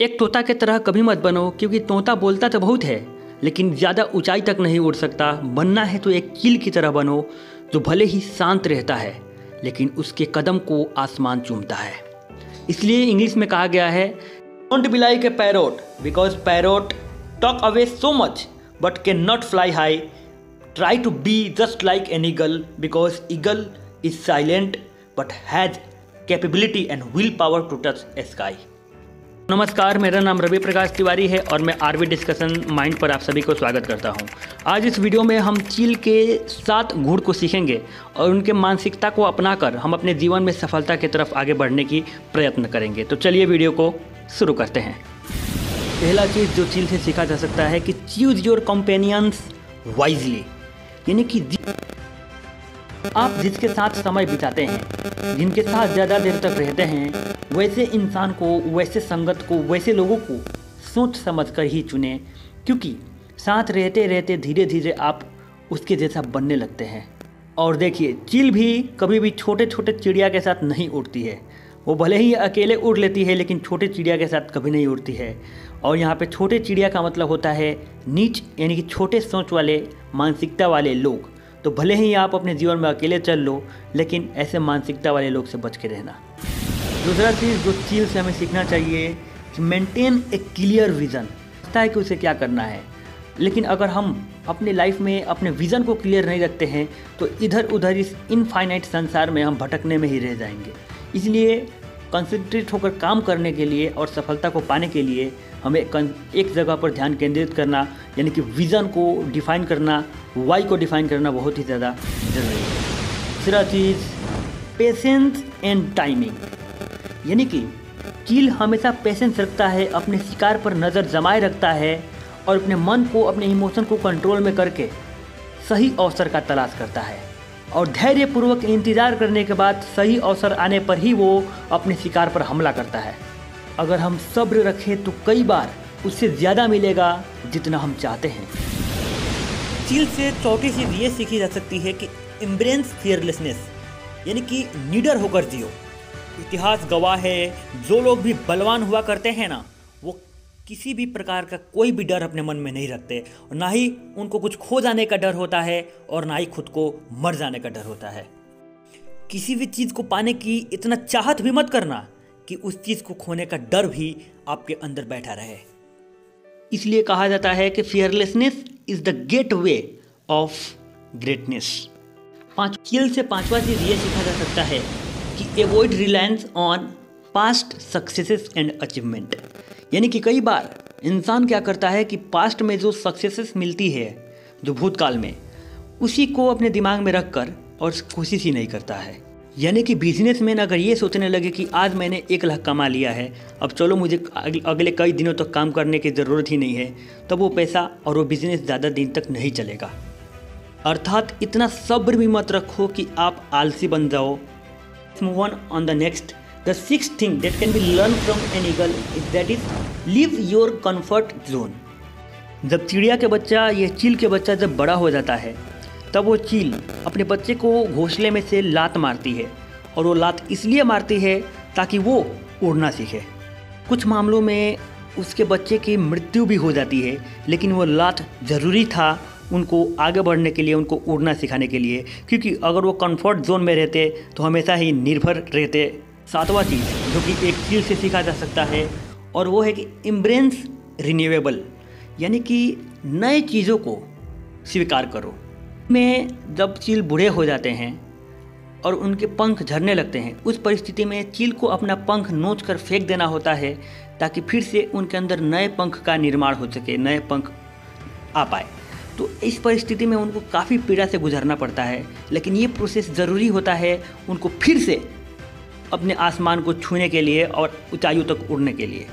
एक तोता की तरह कभी मत बनो, क्योंकि तोता बोलता तो बहुत है लेकिन ज़्यादा ऊंचाई तक नहीं उड़ सकता। बनना है तो एक चील की तरह बनो, जो भले ही शांत रहता है लेकिन उसके कदम को आसमान चूमता है। इसलिए इंग्लिश में कहा गया है, don't be like a parrot because parrot talk away so much but can not fly high. Try to be just like an eagle because eagle is silent but has capability and will power to touch a sky. नमस्कार, मेरा नाम रवि प्रकाश तिवारी है और मैं RV discussion mind पर आप सभी को स्वागत करता हूं। आज इस वीडियो में हम चील के 7 गुण को सीखेंगे और उनके मानसिकता को अपनाकर हम अपने जीवन में सफलता की तरफ आगे बढ़ने की प्रयत्न करेंगे। तो चलिए वीडियो को शुरू करते हैं। पहला चीज़ जो चील से सीखा जा सकता है कि चूज योर कंपेनियंस वाइजली, यानी कि आप जिसके साथ समय बिताते हैं, जिनके साथ ज़्यादा देर तक रहते हैं, वैसे इंसान को, वैसे संगत को, वैसे लोगों को सोच समझ कर ही चुनें, क्योंकि साथ रहते रहते धीरे धीरे आप उसके जैसा बनने लगते हैं। और देखिए, चील भी कभी भी छोटे छोटे चिड़िया के साथ नहीं उड़ती है। वो भले ही अकेले उड़ लेती है लेकिन छोटे चिड़िया के साथ कभी नहीं उड़ती है। और यहाँ पे छोटे चिड़िया का मतलब होता है नीच, यानी कि छोटे सोच वाले, मानसिकता वाले लोग। तो भले ही आप अपने जीवन में अकेले चल लो लेकिन ऐसे मानसिकता वाले लोग से बच के रहना। दूसरा चीज़ जो चील से हमें सीखना चाहिए कि मेंटेन ए क्लियर विज़न। पता है कि उसे क्या करना है, लेकिन अगर हम अपने लाइफ में अपने विज़न को क्लियर नहीं रखते हैं तो इधर उधर इस इनफाइनाइट संसार में हम भटकने में ही रह जाएंगे। इसलिए कंसंट्रेट होकर काम करने के लिए और सफलता को पाने के लिए हमें एक जगह पर ध्यान केंद्रित करना, यानी कि विज़न को डिफ़ाइन करना, वाई को डिफ़ाइन करना बहुत ही ज़्यादा ज़रूरी है। तीसरा चीज़ पेशेंस एंड टाइमिंग, यानी कि चील हमेशा पेशेंस रखता है, अपने शिकार पर नज़र जमाए रखता है और अपने मन को, अपने इमोशन को कंट्रोल में करके सही अवसर का तलाश करता है और धैर्यपूर्वक इंतज़ार करने के बाद सही अवसर आने पर ही वो अपने शिकार पर हमला करता है। अगर हम सब्र रखें तो कई बार उससे ज़्यादा मिलेगा जितना हम चाहते हैं। चील से चौथी चीज़ ये सीखी जा सकती है कि एम्ब्रेस फियरलेसनेस, यानी कि निडर होकर जियो। इतिहास गवाह है, जो लोग भी बलवान हुआ करते हैं ना, वो किसी भी प्रकार का कोई भी डर अपने मन में नहीं रखते और ना ही उनको कुछ खो जाने का डर होता है और ना ही खुद को मर जाने का डर होता है। किसी भी चीज़ को पाने की इतना चाहत भी मत करना कि उस चीज़ को खोने का डर भी आपके अंदर बैठा रहे। इसलिए कहा जाता है कि fearlessness is the gateway of greatness. चील से 5वां चीज़ ये सीखा जा सकता है कि avoid reliance on past successes and achievement, यानी कि कई बार इंसान क्या करता है कि पास्ट में जो सक्सेसेस मिलती है, जो भूतकाल में, उसी को अपने दिमाग में रख कर और कोशिश ही नहीं करता है। यानी कि बिजनेसमैन अगर ये सोचने लगे कि आज मैंने 1 लाख कमा लिया है, अब चलो मुझे अगले कई दिनों तक काम करने की ज़रूरत ही नहीं है, तब वो पैसा और वो बिज़नेस ज़्यादा दिन तक नहीं चलेगा। अर्थात इतना सब्र भी मत रखो कि आप आलसी बन जाओ। Move on the next. The sixth thing that can be learned from an eagle is that is leave your comfort zone। जब चिड़िया के बच्चा या चील के बच्चा जब बड़ा हो जाता है तब वो चील अपने बच्चे को घोंसले में से लात मारती है, और वो लात इसलिए मारती है ताकि वो उड़ना सीखे। कुछ मामलों में उसके बच्चे की मृत्यु भी हो जाती है, लेकिन वो लात ज़रूरी था उनको आगे बढ़ने के लिए, उनको उड़ना सिखाने के लिए, क्योंकि अगर वो कंफर्ट जोन में रहते तो हमेशा ही निर्भर रहते। 7वां चीज़ जो कि एक चील से सीखा जा सकता है और वो है कि एम्ब्रेस रिन्यूएबल, यानी कि नए चीज़ों को स्वीकार करो। में जब चील बूढ़े हो जाते हैं और उनके पंख झड़ने लगते हैं, उस परिस्थिति में चील को अपना पंख नोच कर फेंक देना होता है ताकि फिर से उनके अंदर नए पंख का निर्माण हो सके, नए पंख आ पाए। तो इस परिस्थिति में उनको काफ़ी पीड़ा से गुजरना पड़ता है, लेकिन ये प्रोसेस ज़रूरी होता है उनको फिर से अपने आसमान को छूने के लिए और ऊंचाइयों तक उड़ने के लिए।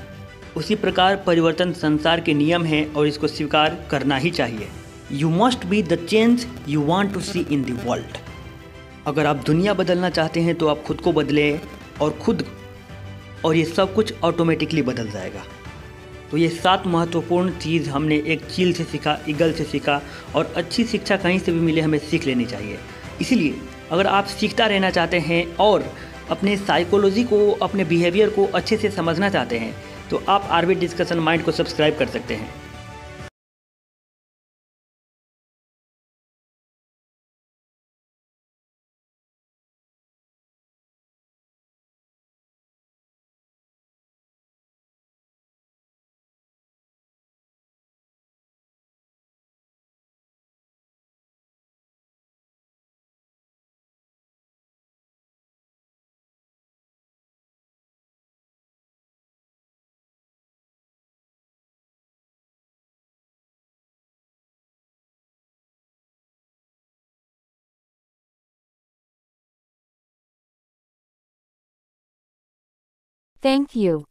उसी प्रकार परिवर्तन संसार के नियम हैं और इसको स्वीकार करना ही चाहिए। You must be the change you want to see in the world. अगर आप दुनिया बदलना चाहते हैं तो आप खुद को बदलें और ये सब कुछ ऑटोमेटिकली बदल जाएगा। तो ये 7 महत्वपूर्ण चीज़ हमने एक चील से सीखा, ईगल से सीखा, और अच्छी शिक्षा कहीं से भी मिले हमें सीख लेनी चाहिए। इसीलिए अगर आप सीखता रहना चाहते हैं और अपने साइकोलॉजी को, अपने बिहेवियर को अच्छे से समझना चाहते हैं, तो आप आरबी डिस्कशन माइंड को सब्सक्राइब कर सकते हैं। Thank you.